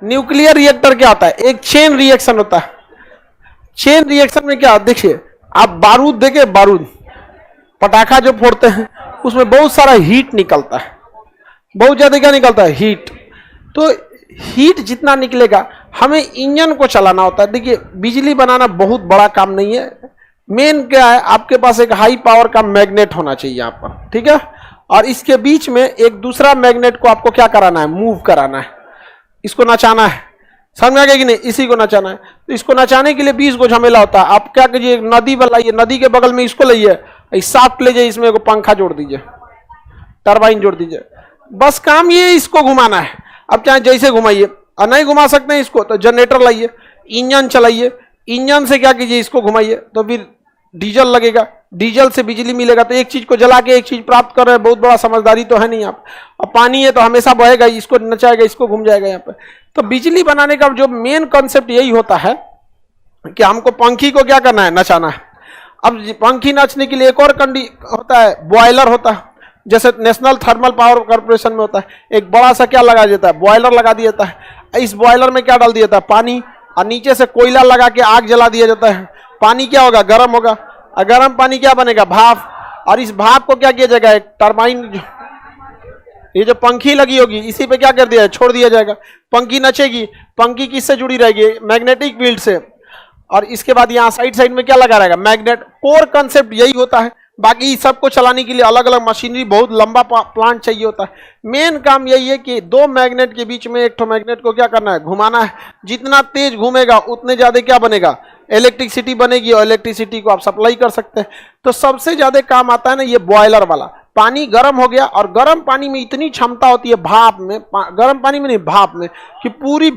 Nuclear reactor क्या होता है? एक चेन रिएक्शन होता है। चेन रिएक्शन में क्या, देखिए आप बारूद देखे, बारूद पटाखा जो फोड़ते हैं उसमें बहुत सारा हीट निकलता है, बहुत ज्यादा क्या निकलता है? हीट। तो हीट जितना निकलेगा, हमें इंजन को चलाना होता है। देखिए बिजली बनाना बहुत बड़ा काम नहीं है, मेन क्या है, आपके पास एक हाई पावर का मैग्नेट होना चाहिए यहाँ पर, ठीक है। और इसके बीच में एक दूसरा मैग्नेट को आपको क्या कराना है? मूव कराना है, इसको नचाना है। समझ में आ गया कि नहीं? इसी को नचाना है। तो इसको नचाने के लिए 20 को झमेला होता है। आप क्या कीजिए, नदी बनाइए, नदी के बगल में इसको लाइए, साफ्ट ले जाइए, इसमें एक पंखा जोड़ दीजिए, टरबाइन जोड़ दीजिए, बस काम ये इसको घुमाना है। अब चाहे जैसे घुमाइए, और नहीं घुमा सकते हैं इसको तो जनरेटर लाइए, इंजन चलाइए, इंजन से क्या कीजिए, इसको घुमाइए, तो फिर डीजल लगेगा, डीजल से बिजली मिलेगा। तो एक चीज को जला के एक चीज प्राप्त कर रहे हैं, बहुत बड़ा समझदारी तो है नहीं आप। अब पानी है तो हमेशा बहेगा, इसको नचाएगा, इसको घूम जाएगा यहाँ पे। तो बिजली बनाने का जो मेन कॉन्सेप्ट यही होता है कि हमको पंखी को क्या करना है? नचाना है। अब पंखी नाचने के लिए एक और होता है, बॉयलर होता है, जैसे नेशनल थर्मल पावर कॉर्पोरेशन में होता है, एक बड़ा सा क्या लगा देता है? बॉयलर लगा दिया जाता है। इस बॉयलर में क्या डाल दिया जाता है? पानी, और नीचे से कोयला लगा के आग जला दिया जाता है। पानी क्या होगा? गर्म होगा, और गर्म पानी क्या बनेगा? भाप। और इस भाप को क्या किया जाएगा? एक टरबाइन, ये जो पंखी लगी होगी इसी पे क्या कर दिया है? छोड़ दिया जाएगा, पंखी नचेगी। पंखी किससे जुड़ी रहेगी? मैग्नेटिक फील्ड से। और इसके बाद यहाँ साइड साइड में क्या लगा रहेगा? मैग्नेट। कोर कंसेप्ट यही होता है। बाकी सबको चलाने के लिए अलग अलग मशीनरी, बहुत लंबा प्लांट चाहिए होता है। मेन काम यही है कि दो मैग्नेट के बीच में एक तो मैग्नेट को क्या करना है? घुमाना है। जितना तेज घूमेगा उतने ज्यादा क्या बनेगा? इलेक्ट्रिसिटी बनेगी, और इलेक्ट्रिसिटी को आप सप्लाई कर सकते हैं। तो सबसे ज्यादा काम आता है ना ये बॉयलर वाला। पानी गर्म हो गया, और गर्म पानी में इतनी क्षमता होती है, भाप में, गर्म पानी में नहीं, भाप में, कि पूरी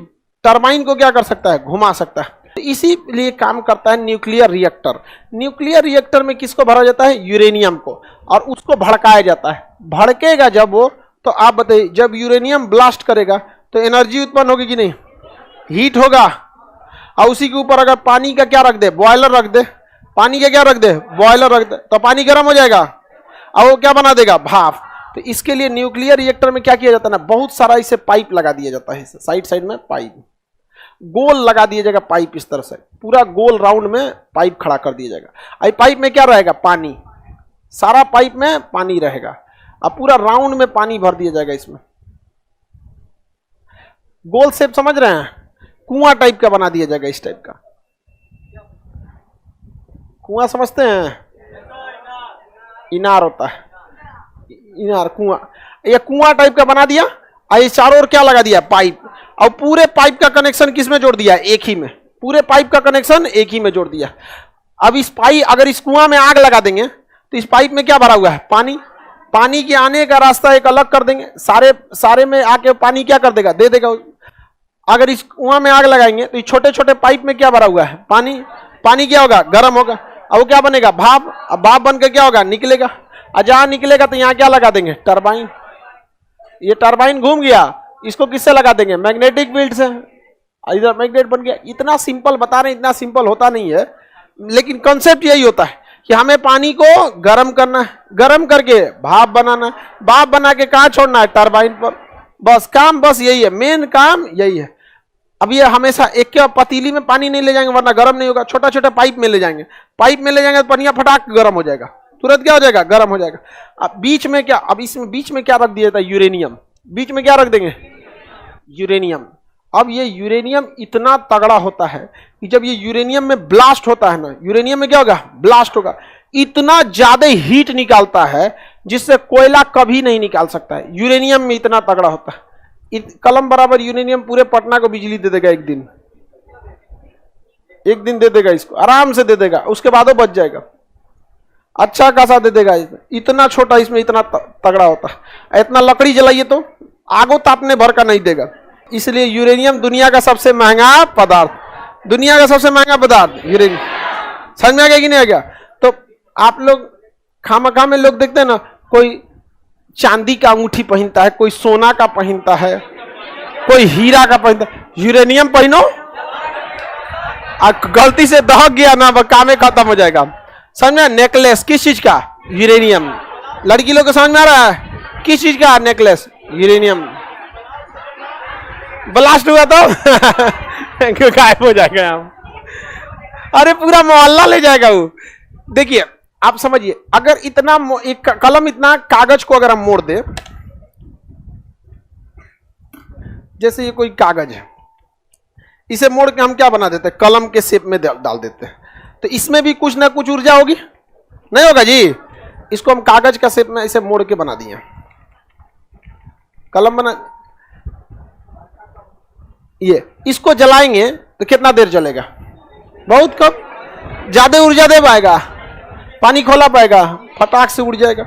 टरबाइन को क्या कर सकता है? घुमा सकता है। तो इसीलिए काम करता है न्यूक्लियर रिएक्टर। न्यूक्लियर रिएक्टर में किसको भरा जाता है? यूरेनियम को, और उसको भड़काया जाता है। भड़केगा जब वो, तो आप बताइए, जब यूरेनियम ब्लास्ट करेगा तो एनर्जी उत्पन्न होगी कि नहीं? हीट होगा। और उसी के ऊपर अगर पानी का क्या रख दे? बॉयलर रख दे। पानी का क्या रख दे? बॉयलर रख दे, तो पानी गर्म हो जाएगा, और वो क्या बना देगा? भाप। तो इसके लिए न्यूक्लियर रिएक्टर में क्या किया जाता है ना, बहुत सारा इसे पाइप लगा दिया जाता है, साइड साइड में पाइप गोल लगा दिया जाएगा। पाइप इस तरह से पूरा गोल राउंड में पाइप खड़ा कर दिया जाएगा। आई पाइप में क्या रहेगा? पानी। सारा पाइप में पानी रहेगा, अब पूरा राउंड में पानी भर दिया जाएगा। इसमें गोल शेप समझ रहे हैं? कुआं टाइप का बना दिया जाएगा, इस टाइप का कुआं समझते हैं? इनार होता है, इनार, कुआं। ये कुआं टाइप का बना दिया, और ये चारों ओर क्या लगा दिया? पाइप। और पूरे पाइप का कनेक्शन किस में जोड़ दिया? एक ही में। पूरे पाइप का कनेक्शन एक ही में जोड़ दिया। अब इस पाइप, अगर इस कुआं में आग लगा देंगे तो इस पाइप में क्या भरा हुआ है? पानी। पानी के आने का रास्ता एक अलग कर देंगे, सारे में आके पानी क्या कर देगा? दे देगा। अगर इस कुआं में आग लगाएंगे तो इस छोटे छोटे पाइप में क्या भरा हुआ है? पानी। पानी क्या होगा? गर्म होगा, अब वो क्या बनेगा? भाप। अब भाप बनकर क्या होगा? निकलेगा। और जहां निकलेगा तो यहाँ क्या लगा देंगे? टरबाइन। ये टरबाइन घूम गया, इसको किससे लगा देंगे? मैग्नेटिक फील्ड से। इधर मैग्नेट बन गया। इतना सिंपल बता रहे हैं, इतना सिंपल होता नहीं है, लेकिन कॉन्सेप्ट यही होता है कि हमें पानी को गर्म करना है, गर्म करके भाप बनाना है, भाप बना के कहाँ छोड़ना है? टरबाइन पर। बस काम बस यही है, मेन काम यही है। अब ये हमेशा एक क्या पतीली में पानी नहीं ले जाएंगे वरना गर्म नहीं होगा, छोटा छोटा पाइप में ले जाएंगे। पाइप में ले जाएंगे तो पनिया फटाक गर्म हो जाएगा, तुरंत क्या हो जाएगा? गर्म हो जाएगा। अब बीच में क्या, अब इसमें बीच में क्या रख दिया जाता है? यूरेनियम। बीच में क्या रख देंगे? यूरेनियम। अब ये यूरेनियम इतना तगड़ा होता है कि जब ये यूरेनियम में ब्लास्ट होता है ना, यूरेनियम में क्या होगा? ब्लास्ट होगा। इतना ज्यादा हीट निकालता है जिससे कोयला कभी नहीं निकाल सकता है। यूरेनियम में इतना तगड़ा होता है। कलम बराबर यूरेनियम पूरे पटना को बिजली दे देगा एक दिन। एक दिन दे देगा, इसको आराम से दे देगा, उसके बाद वो बच जाएगा। अच्छा खासा दे देगा। इतना छोटा इसमें इतना तगड़ा होता है। इतना लकड़ी जलाइए तो आगो तापने भर का नहीं देगा। इसलिए यूरेनियम दुनिया का सबसे महंगा पदार्थ, दुनिया का सबसे महंगा पदार्थ यूरेनियम। समझ में आ गया कि नहीं आ गया? तो आप लोग खामखा में लोग देखते हैं ना, कोई चांदी का अंगूठी पहनता है, कोई सोना का पहनता है, कोई हीरा का पहनता है। यूरेनियम पहनो, गलती से दहक गया ना, काम खत्म हो जाएगा। समझ में? नेकलेस किस चीज का? यूरेनियम। लड़की लोग को समझ में आ रहा है? किस चीज का नेकलेस? यूरेनियम। ब्लास्ट हुआ तो क्यों गायब हो जाएगा हम? अरे पूरा मोहल्ला ले जाएगा वो। देखिए आप समझिए, अगर इतना एक कलम इतना कागज को अगर हम मोड़ दे, जैसे ये कोई कागज है, इसे मोड़ के हम क्या बना देते हैं, कलम के शेप में डाल देते हैं, तो इसमें भी कुछ ना कुछ ऊर्जा होगी, नहीं होगा जी? इसको हम कागज का शेप में इसे मोड़ के बना दिए, कलम बना, ये इसको जलाएंगे तो कितना देर चलेगा? बहुत कम, ज्यादा ऊर्जा दे पाएगा, पानी खोला पाएगा, फटाक से उड़ जाएगा।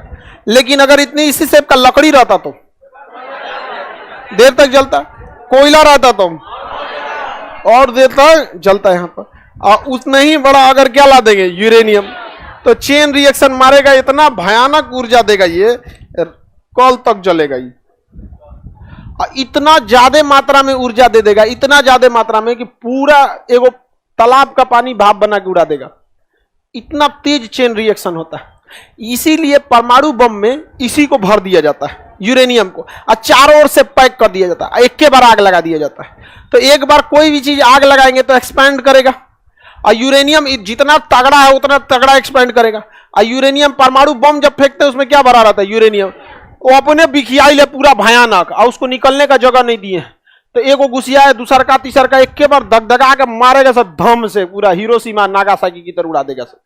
लेकिन अगर इतनी इसी शेप का लकड़ी रहता तो देर तक जलता, कोयला रहता तो और देर तक जलता। यहाँ पर और उतना ही बड़ा अगर क्या ला देंगे, यूरेनियम, तो चेन रिएक्शन मारेगा, इतना भयानक ऊर्जा देगा, ये कल तक जलेगा ये, और इतना ज्यादा मात्रा में ऊर्जा दे देगा, इतना ज्यादा मात्रा में कि पूरा एगो तालाब का पानी भाप बना के उड़ा देगा। इतना तेज चेन रिएक्शन होता है। इसीलिए परमाणु बम में इसी को भर दिया जाता है, यूरेनियम को, और चारों ओर से पैक कर दिया जाता है, एक के बार आग लगा दिया जाता है। तो एक बार कोई भी चीज आग लगाएंगे तो एक्सपैंड करेगा, और यूरेनियम जितना तगड़ा है उतना तगड़ा एक्सपैंड करेगा। और यूरेनियम परमाणु बम जब फेंकते हैं उसमें क्या भरा रहता है, यूरेनियम, वो अपने बिखियाई ले पूरा भयानक, और उसको निकलने का जगह नहीं दिए, तो एगो घुसिया है, दूसर का तीसर का, एक के बार दगदगा के मारेगा सब, धम से पूरा हिरोशिमा नागासाकी की तरह उड़ा देगा सब।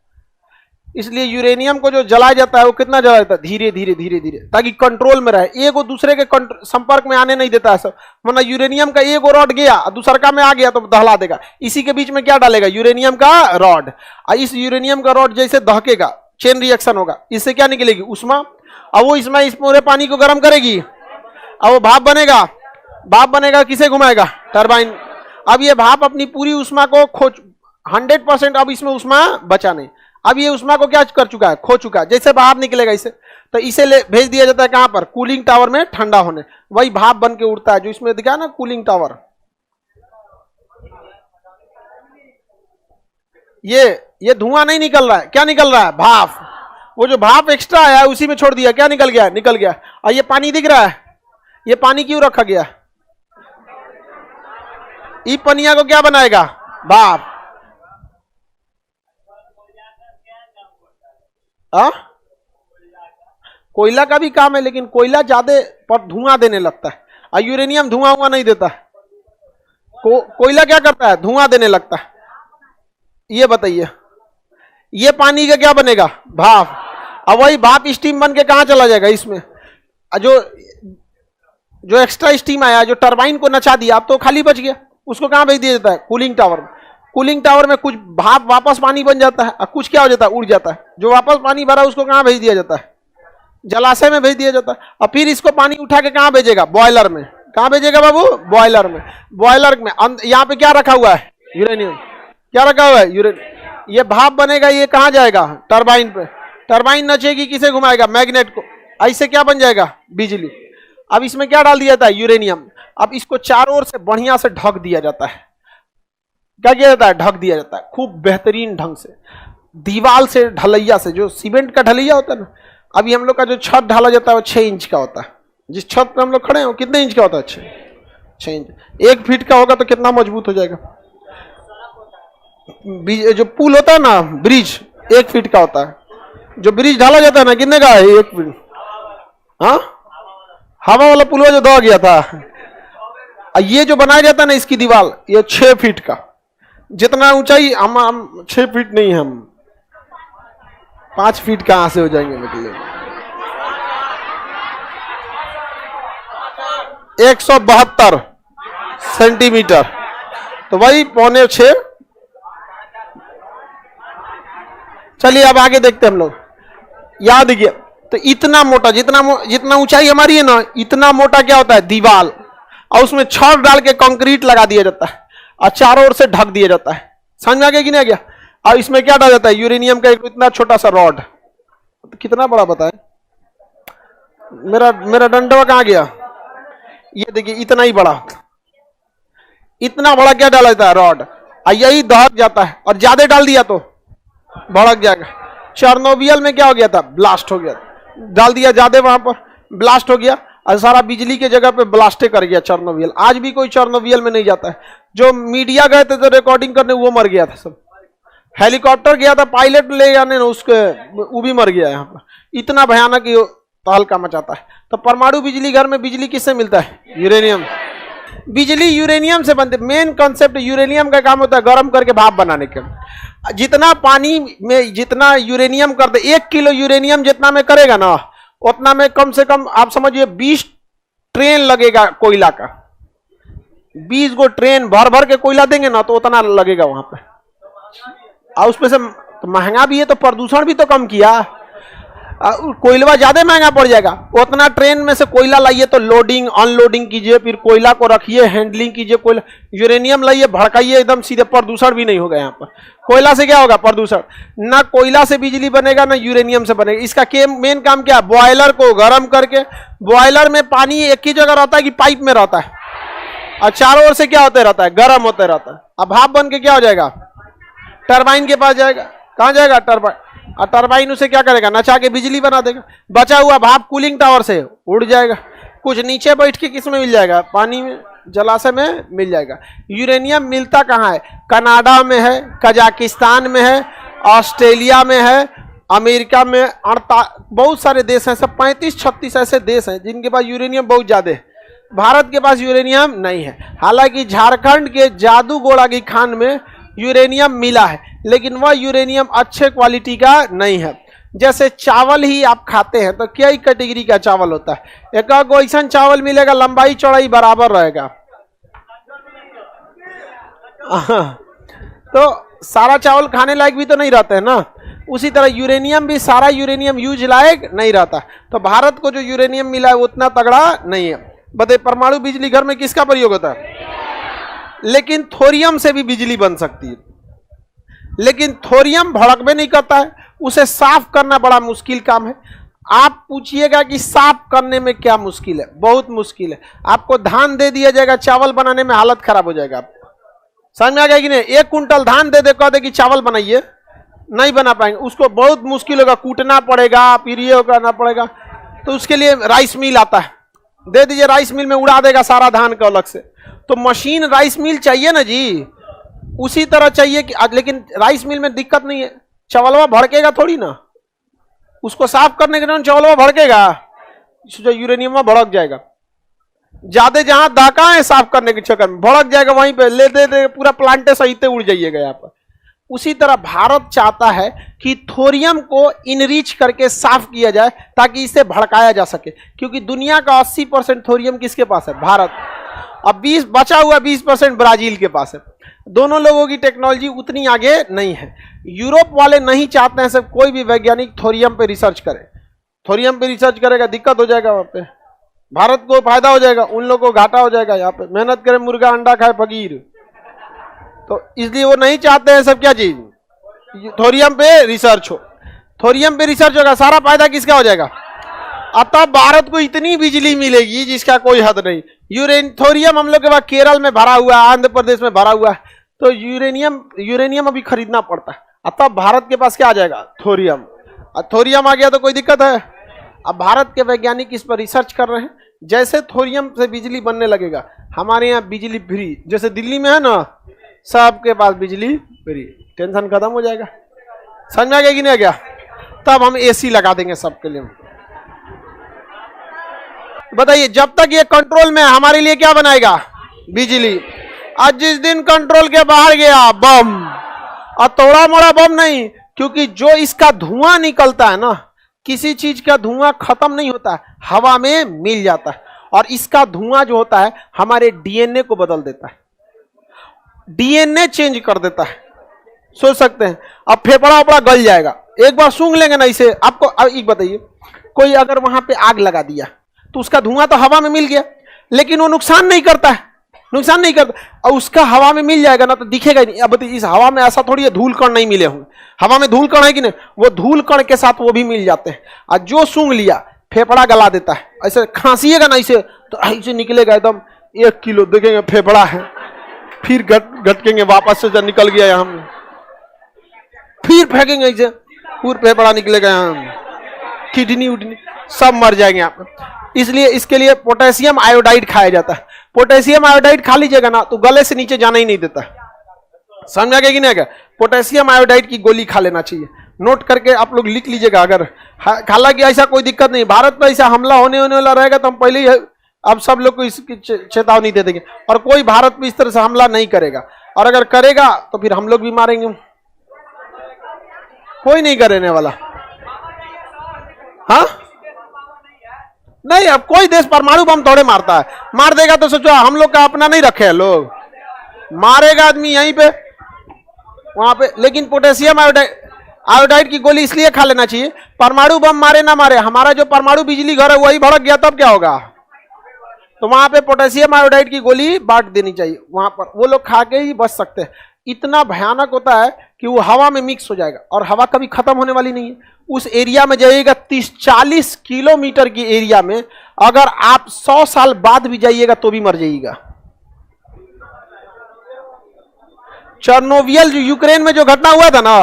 इसलिए यूरेनियम को जो जलाया जाता है वो कितना जलाया जाता है, धीरे धीरे धीरे धीरे, ताकि कंट्रोल में रहे, एक दूसरे के संपर्क में आने नहीं देता है सब। वरना यूरेनियम का एक रॉड गया और दूसर का में आ गया तो दहला देगा। इसी के बीच में क्या डालेगा, यूरेनियम का रॉड, और इस यूरेनियम का रॉड जैसे दहकेगा, चेन रिएक्शन होगा, इससे क्या निकलेगी, उष्मा, और वो इसमें इस पूरे पानी को गर्म करेगी, और वो भाप बनेगा। भाप बनेगा, किसे घुमाएगा, टरबाइन। अब ये भाप अपनी पूरी उष्मा को 100%, अब इसमें उष्मा बचा नहीं, अब ये उष्मा को क्या कर चुका है, खो चुका है। जैसे बाहर निकलेगा इसे, तो इसे भेज दिया जाता है कहां पर, कूलिंग टावर में ठंडा होने, वही भाप बन के उड़ता है, जो इसमें दिखा ना कूलिंग टावर। ये धुआं नहीं निकल रहा है, क्या निकल रहा है, भाप। वो जो भाप एक्स्ट्रा आया है उसी में छोड़ दिया, क्या निकल गया, निकल गया। और ये पानी दिख रहा है, ये पानी क्यों रखा गया, ये पनिया को क्या बनाएगा, भाप। कोयला का भी काम है, लेकिन कोयला ज्यादा पर धुआं देने लगता है, और यूरेनियम धुआं हुआ नहीं देता है। कोयला क्या करता है, धुआं देने लगता है। ये बताइए, ये पानी का क्या बनेगा, भाप। अब वही भाप स्टीम बन के कहां चला जाएगा, इसमें जो एक्स्ट्रा स्टीम आया, जो टरबाइन को नचा दिया, अब तो खाली बच गया, उसको कहां भेज दिया जाता है, कूलिंग टावर में। कूलिंग टावर में कुछ भाप वापस पानी बन जाता है, और कुछ क्या हो जाता है, उड़ जाता है। जो वापस पानी भरा उसको कहां भेज दिया जाता है, जलाशय में भेज दिया जाता है। और फिर इसको पानी उठा के कहां भेजेगा, बॉयलर में। कहां भेजेगा बाबू, बॉयलर में। बॉयलर में यहाँ पे क्या रखा हुआ है, यूरेनियम। क्या रखा हुआ है, यूरेनियम। ये भाप बनेगा, ये कहां जाएगा, टरबाइन पे। टरबाइन नचेगी, किसे घुमाएगा, मैग्नेट को। ऐसे क्या बन जाएगा, बिजली। अब इसमें क्या डाल दिया जाता है, यूरेनियम। अब इसको चारों ओर से बढ़िया से ढक दिया जाता है। क्या किया जाता है, ढक दिया जाता है खूब बेहतरीन ढंग से, दीवार से, ढलैया से, जो सीमेंट का ढलैया होता है ना। अभी हम लोग का जो छत ढाला जाता है वो 6 इंच का होता है। जिस छत पे हम लोग खड़े हैं वो कितने इंच का होता है, 6 इंच। 1 फीट का होगा तो कितना मजबूत हो जाएगा। जो पुल होता है ना, ब्रिज, 1 फीट का होता है। जो ब्रिज ढाला जाता है ना, कितने का है, 1 फीट। हाँ, हवा वाला पुल जो दो गया था। ये जो बनाया जाता है ना, इसकी दीवार, ये 6 फीट का। जितना ऊंचाई हम 6 फीट नहीं, हम 5 फीट कहां से हो जाएंगे निकले। 172 सेंटीमीटर, तो वही 6.25। चलिए अब आगे देखते हैं हम लोग। याद देखिए, तो इतना मोटा, जितना ऊंचाई हमारी है ना, इतना मोटा क्या होता है, दीवार। और उसमें छड़ डाल के कंक्रीट लगा दिया जाता है, और चारों ओर से ढक दिया जाता है। समझ में आ गया कि नहीं आ गया। और इसमें क्या डाला जाता है, यूरेनियम का एक इतना छोटा सा रॉड। तो कितना बड़ा बताए, मेरा डंडा कहां गया। ये देखिए, इतना ही बड़ा, इतना बड़ा क्या डाला जाता है, रॉड। और यही दहक जाता है, और ज्यादा डाल दिया तो भड़क जाएगा। चेरनोबिल में क्या हो गया था, ब्लास्ट हो गया। डाल दिया ज्यादा, वहां पर ब्लास्ट हो गया, और सारा बिजली के जगह पे ब्लास्टे कर गया चेरनोबिल। आज भी कोई चेरनोबिल में नहीं जाता है। जो मीडिया गए थे तो रिकॉर्डिंग करने, वो मर गया था सब। हेलीकॉप्टर गया था पायलट ले जाने, उसके वो भी मर गया। यहाँ पर इतना भयानक ये तहलका मचाता है। तो परमाणु बिजली घर में बिजली किससे मिलता है? यूरेनियम। बिजली यूरेनियम से बनती। मेन कॉन्सेप्ट यूरेनियम का काम होता है गर्म करके भाप बनाने का। जितना पानी में जितना यूरेनियम कर दे, 1 किलो यूरेनियम जितना में करेगा ना, उतना में कम से कम आप समझिए 20 ट्रेन लगेगा कोयला का। 20 गो ट्रेन भर भर के कोयला देंगे ना तो उतना लगेगा वहां पे। और उसमें से तो महंगा भी है तो प्रदूषण भी तो कम किया। कोयला ज्यादा महंगा पड़ जाएगा। उतना ट्रेन में से कोयला लाइए तो लोडिंग अनलोडिंग कीजिए, फिर कोयला को रखिए, हैंडलिंग कीजिए। कोयला यूरेनियम लाइए, भड़काइए, एकदम सीधे प्रदूषण भी नहीं होगा। यहाँ पर कोयला से क्या होगा? प्रदूषण। ना कोयला से बिजली बनेगा ना यूरेनियम से बनेगा। इसका मेन काम क्या है? बॉयलर को गर्म करके, बॉयलर में पानी एक ही जगह रहता है कि पाइप में रहता है, और चारों ओर से क्या होते रहता है? गर्म होते रहता है। अब भाप बन के क्या हो जाएगा? टरबाइन के पास जाएगा। कहां जाएगा? टरबाइन। और टरबाइन उसे क्या करेगा? नचा के बिजली बना देगा। बचा हुआ भाप कूलिंग टावर से उड़ जाएगा। कुछ नीचे बैठ के किस में मिल जाएगा? पानी में, जलाशय में मिल जाएगा। यूरेनियम मिलता कहाँ है? कनाडा में है, कजाकिस्तान में है, ऑस्ट्रेलिया में है, अमेरिका में, बहुत सारे देश हैं। सब 35-36 ऐसे देश हैं जिनके पास यूरेनियम बहुत ज्यादा है। भारत के पास यूरेनियम नहीं है। हालांकि झारखंड के जादूगोड़ा की खान में यूरेनियम मिला है, लेकिन वह यूरेनियम अच्छे क्वालिटी का नहीं है। जैसे चावल ही आप खाते हैं तो कई कैटेगरी का चावल होता है। एक ऐसा चावल मिलेगा लंबाई चौड़ाई बराबर रहेगा, तो सारा चावल खाने लायक भी तो नहीं रहता है ना। उसी तरह यूरेनियम भी सारा यूरेनियम यूज लायक नहीं रहता। तो भारत को जो यूरेनियम मिला है उतना तगड़ा नहीं है। बताइए परमाणु बिजली घर में किसका प्रयोग होता है? लेकिन थोरियम से भी बिजली बन सकती है, लेकिन थोरियम भड़क में नहीं करता है। उसे साफ करना बड़ा मुश्किल काम है। आप पूछिएगा कि साफ करने में क्या मुश्किल है? बहुत मुश्किल है। आपको धान दे दिया जाएगा, चावल बनाने में हालत खराब हो जाएगा। आपको समझ में आ गया कि नहीं? 1 कुंटल धान दे दे, कह दे कि चावल बनाइए, नहीं बना पाएंगे। उसको बहुत मुश्किल होगा, कूटना पड़ेगा, फिर ये करना पड़ेगा। तो उसके लिए राइस मिल आता है, दे दीजिए, राइस मिल में उड़ा देगा सारा धान का अलग से। तो मशीन राइस मिल चाहिए ना जी, उसी तरह चाहिए कि, लेकिन राइस मिल में दिक्कत नहीं है, चावलवा भड़केगा थोड़ी ना। उसको साफ करने के लिए चावलवा भड़केगा, जो यूरेनियम भड़क जाएगा। ज्यादा जहां दाका है साफ करने के चक्कर में भड़क जाएगा, वहीं पे ले दे पूरा प्लांटे सहित उड़ जाइएगा यहाँ पर। उसी तरह भारत चाहता है कि थोरियम को इनरिच करके साफ किया जाए ताकि इसे भड़काया जा सके, क्योंकि दुनिया का 80% थोरियम किसके पास है? भारत। अब 20 बचा हुआ 20% ब्राजील के पास है। दोनों लोगों की टेक्नोलॉजी उतनी आगे नहीं है। यूरोप वाले नहीं चाहते हैं सब कोई भी वैज्ञानिक थोरियम पे रिसर्च करे। थोरियम पे रिसर्च करेगा दिक्कत हो जाएगा, वहां पे भारत को फायदा हो जाएगा, उन लोगों को घाटा हो जाएगा। यहाँ पे मेहनत करे मुर्गा अंडा खाए फकीर, तो इसलिए वो नहीं चाहते हैं सब क्या चीज थोरियम पे रिसर्च हो। थोरियम पे रिसर्च होगा, सारा फायदा किसका हो जाएगा? अतः भारत को इतनी बिजली मिलेगी जिसका कोई हद नहीं। थोरियम हम लोग के पास केरल में भरा हुआ है, आंध्र प्रदेश में भरा हुआ है, तो यूरेनियम अभी खरीदना पड़ता है। अतः भारत के पास क्या आ जाएगा? थोरियम। और थोरियम आ गया तो कोई दिक्कत है? अब भारत के वैज्ञानिक इस पर रिसर्च कर रहे हैं। जैसे थोरियम से बिजली बनने लगेगा, हमारे यहाँ बिजली फ्री, जैसे दिल्ली में है ना, सबके पास बिजली फ्री, टेंशन खत्म हो जाएगा। समझ में आ गया कि नहीं आ गया? तब हम एसी लगा देंगे सबके लिए। बताइए, जब तक ये कंट्रोल में है हमारे लिए क्या बनाएगा? बिजली। आज जिस दिन कंट्रोल के बाहर गया, बम। और थोड़ा मोड़ा बम नहीं, क्योंकि जो इसका धुआं निकलता है ना, किसी चीज का धुआं खत्म नहीं होता है, हवा में मिल जाता है। और इसका धुआं जो होता है हमारे डीएनए को बदल देता है, डीएनए चेंज कर देता है। सोच सकते हैं, अब फेफड़ा वफड़ा गल जाएगा, एक बार सूंघ लेंगे ना इसे। आपको अब एक बताइए, कोई अगर वहां पे आग लगा दिया तो उसका धुआं तो हवा में मिल गया, लेकिन वो नुकसान नहीं करता है, नुकसान नहीं करता। और उसका हवा में मिल जाएगा ना तो दिखेगा ही नहीं। अब इस हवा में ऐसा थोड़ी है धूल कण नहीं मिले होंगे, हवा में धूल कण है कि नहीं, वो धूल कण के साथ वो भी मिल जाते हैं। और जो सूंघ लिया फेफड़ा गला देता है। ऐसे खांसीएगा ना इसे तो ऐसे निकलेगा एकदम 1 किलो, देखेंगे फेफड़ा है, फिर गटकेंगे वापस से, जब निकल गया यहाँ फिर फेंकेंगे ऐसे, पूरा फेफड़ा निकलेगा यहाँ। किडनी उडनी सब मर जाएंगे आप। इसलिए इसके लिए पोटेशियम आयोडाइड खाया जाता है। पोटेशियम आयोडाइड खा लीजिएगा ना तो गले से नीचे जाना ही नहीं देता। समझा गया कि नहीं क्या? पोटेशियम आयोडाइड की गोली खा लेना चाहिए। नोट करके आप लोग लिख लीजिएगा। अगर हालांकि ऐसा कोई दिक्कत नहीं, भारत में ऐसा हमला होने वाला रहेगा तो हम पहले ही अब सब लोग को इसकी चेतावनी दे देंगे और कोई भारत में इस तरह से हमला नहीं करेगा। और अगर करेगा तो फिर हम लोग भी मारेंगे। कोई नहीं करने वाला। हाँ नहीं, अब कोई देश परमाणु बम थोड़े मारता है। मार देगा तो सोचो हम लोग का अपना नहीं रखे हैं लोग, मारेगा आदमी यहीं पे वहां पे। लेकिन पोटेशियम आयोडाइड की गोली इसलिए खा लेना चाहिए, परमाणु बम मारे ना मारे, हमारा जो परमाणु बिजली घर है वही भड़क गया तब क्या होगा? तो वहां पे पोटेशियम आयोडाइड की गोली बांट देनी चाहिए। वहां पर वो लोग खा के ही बच सकते हैं। इतना भयानक होता है कि वो हवा में मिक्स हो जाएगा और हवा कभी खत्म होने वाली नहीं है। उस एरिया में जाइएगा 30-40 किलोमीटर की एरिया में, अगर आप 100 साल बाद भी जाइएगा तो भी मर जाइएगा। चेर्नोबिल जो यूक्रेन में जो घटना हुआ था ना,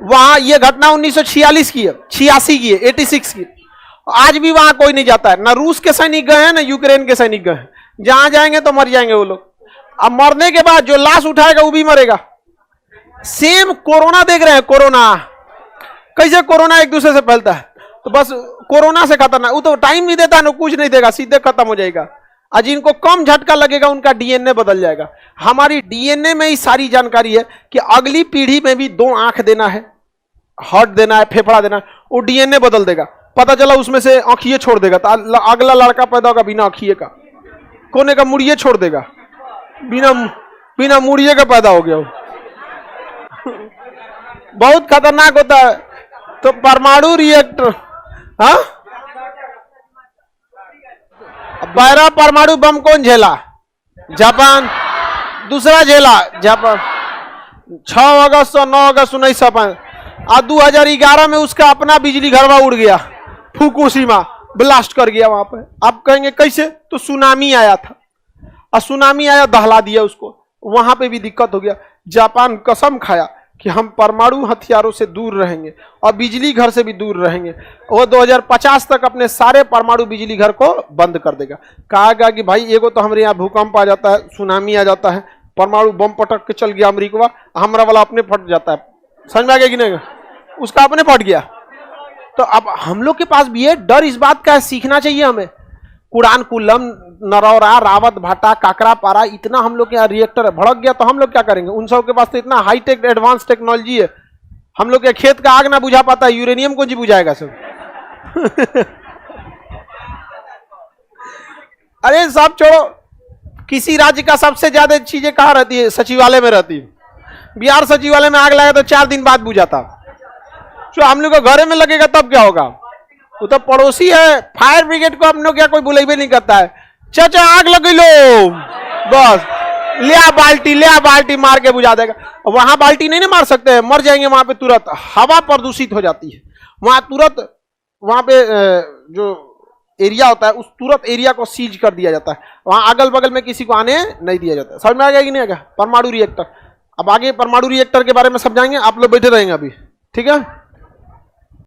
वहां ये घटना 1946 की है, 86 की है, 86 की। आज भी वहां कोई नहीं जाता है, ना रूस के सैनिक गए हैं ना यूक्रेन के सैनिक गए हैं। जहां जाएंगे तो मर जाएंगे वो लोग। अब मरने के बाद जो लाश उठाएगा वो भी मरेगा। सेम कोरोना देख रहे हैं, कोरोना कैसे कोरोना एक दूसरे से फैलता है। तो बस कोरोना से खतरनाक, वो तो टाइम नहीं देता ना, कुछ नहीं देगा, सीधे खत्म हो जाएगा। और जिनको कम झटका लगेगा उनका डीएनए बदल जाएगा। हमारी डीएनए में ही सारी जानकारी है कि अगली पीढ़ी में भी 2 आंख देना है, हार्ट देना है, फेफड़ा देना है, वो डीएनए बदल देगा। पता चला उसमें से आंखिए छोड़ देगा तो अगला लड़का पैदा होगा बिना आंखिए का, कोने का मुड़िए छोड़ देगा, बिना मुड़िए का पैदा हो गया वो। बहुत खतरनाक होता है। तो परमाणु रिएक्टर, हाँ, पहला परमाणु बम कौन झेला? जापान। दूसरा झेला जापान 6 अगस्त और 9 अगस्त 1905। और 2011 में उसका अपना बिजली घरवा उड़ गया, फुकुशिमा ब्लास्ट कर गया वहां पे। आप कहेंगे कैसे? तो सुनामी आया था और सुनामी आया दहला दिया उसको, वहां पे भी दिक्कत हो गया। जापान कसम खाया कि हम परमाणु हथियारों से दूर रहेंगे और बिजली घर से भी दूर रहेंगे। वो 2050 तक अपने सारे परमाणु बिजली घर को बंद कर देगा। कहा गया कि भाई एगो तो हमारे यहाँ भूकंप आ जाता है, सुनामी आ जाता है, परमाणु बम पटक के चल गया अमेरिका, हमारा वाला अपने फट जाता है। समझ में आ गया कि नहीं? उसका अपने फट गया। तो अब हम लोग के पास भी है डर इस बात का है, सीखना चाहिए हमें। कुरान कुल्लम, नरौरा, रावत भाटा, काकरा पारा, इतना हम लोग के यहाँ रिएक्टर है। भड़क गया तो हम लोग क्या करेंगे? उन सब के पास तो इतना हाईटेक एडवांस टेक्नोलॉजी है, हम लोग के खेत का आग ना बुझा पाता है, यूरेनियम को जी बुझाएगा सब। अरे सब छोड़ो, किसी राज्य का सबसे ज्यादा चीजें कहाँ रहती है? सचिवालय में रहती है। बिहार सचिवालय में आग लगा तो 4 दिन बाद बुझाता। जो हम लोग को घरे में लगेगा तब क्या होगा? वो तो पड़ोसी है, फायर ब्रिगेड को हम लोग क्या कोई बुलाइबे नहीं करता है। चाचा आग लग लो, बस ले बाल्टी मार के बुझा देगा। वहां बाल्टी नहीं ना मार सकते हैं, मर जाएंगे वहां पे तुरंत। हवा प्रदूषित हो जाती है वहां तुरंत। वहां पे जो एरिया होता है उस तुरंत एरिया को सीज कर दिया जाता है। वहां अगल बगल में किसी को आने नहीं दिया जाता है। समझ में आ गया कि नहीं आ गया? परमाणु रिएक्टर। अब आगे परमाणु रिएक्टर के बारे में समझाएंगे, आप लोग बैठे रहेंगे अभी, ठीक है?